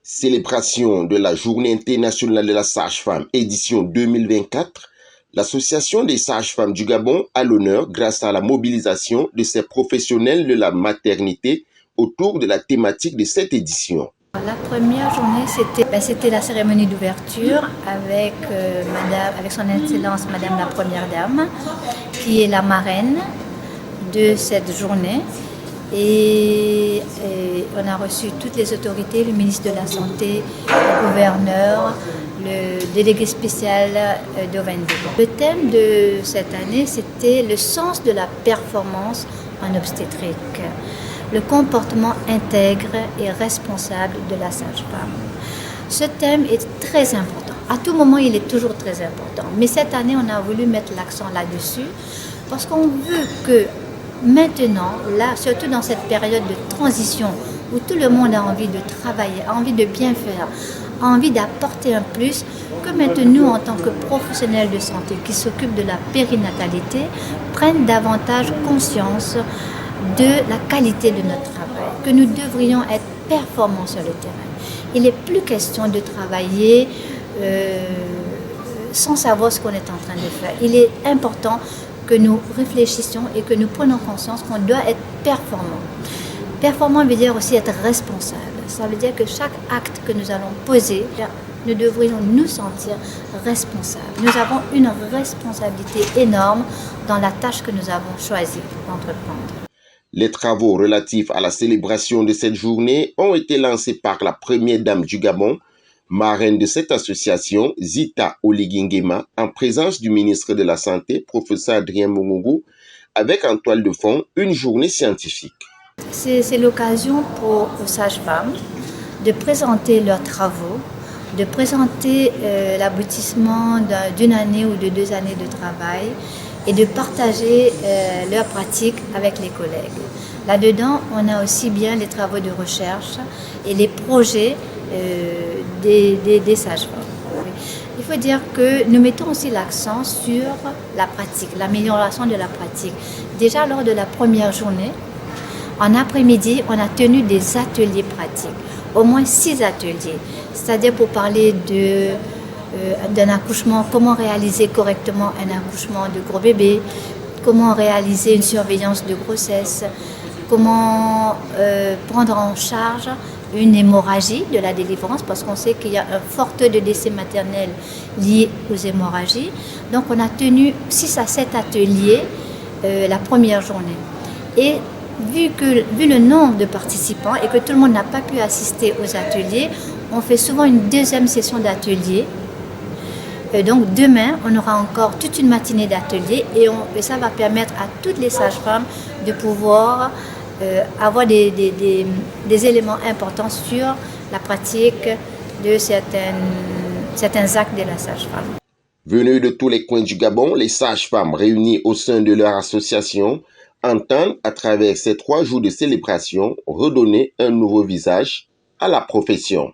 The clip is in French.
Célébration de la Journée internationale de la sage-femme édition 2024, l'Association des sages-femmes du Gabon a l'honneur grâce à la mobilisation de ces professionnels de la maternité autour de la thématique de cette édition. La première journée, c'était la cérémonie d'ouverture avec son Excellence Madame la Première Dame, qui est la marraine de cette journée. Et on a reçu toutes les autorités, le ministre de la Santé, le gouverneur, le délégué spécial d'Ovendo. Le thème de cette année, c'était le sens de la performance en obstétrique, le comportement intègre et responsable de la sage-femme. Ce thème est très important. À tout moment, il est toujours très important. Mais cette année, on a voulu mettre l'accent là-dessus parce qu'on veut que maintenant, là, surtout dans cette période de transition où tout le monde a envie de travailler, a envie de bien faire, a envie d'apporter un plus, que maintenant nous, en tant que professionnels de santé qui s'occupent de la périnatalité, prennent davantage conscience de la qualité de notre travail, que nous devrions être performants sur le terrain. Il n'est plus question de travailler sans savoir ce qu'on est en train de faire. Il est important que nous réfléchissions et que nous prenions conscience qu'on doit être performant. Performant veut dire aussi être responsable. Ça veut dire que chaque acte que nous allons poser, nous devrions nous sentir responsables. Nous avons une responsabilité énorme dans la tâche que nous avons choisi d'entreprendre. Les travaux relatifs à la célébration de cette journée ont été lancés par la première dame du Gabon, marraine de cette association, Zita Oligingema, en présence du ministre de la Santé, professeur Adrien Mongogo, avec en toile de fond une journée scientifique. C'est l'occasion pour les sages-femmes de présenter leurs travaux, de présenter l'aboutissement d'une année ou de 2 années de travail et de partager leurs pratiques avec les collègues. Là-dedans, on a aussi bien les travaux de recherche et les projets des sages-femmes. Il faut dire que nous mettons aussi l'accent sur la pratique, l'amélioration de la pratique. Déjà lors de la première journée, en après-midi, on a tenu des ateliers pratiques, au moins 6 ateliers, c'est-à-dire pour parler d'un accouchement, comment réaliser correctement un accouchement de gros bébé, comment réaliser une surveillance de grossesse, comment prendre en charge une hémorragie de la délivrance, parce qu'on sait qu'il y a un fort taux de décès maternels liés aux hémorragies. Donc on a tenu 6 à 7 ateliers la première journée. Et vu le nombre de participants et que tout le monde n'a pas pu assister aux ateliers, on fait souvent une deuxième session d'ateliers. Donc demain, on aura encore toute une matinée d'ateliers et ça va permettre à toutes les sages-femmes de pouvoir avoir des éléments importants sur la pratique de certains actes de la sage-femme. Venus de tous les coins du Gabon, les sages-femmes réunies au sein de leur association entendent, à travers ces 3 jours de célébration, redonner un nouveau visage à la profession.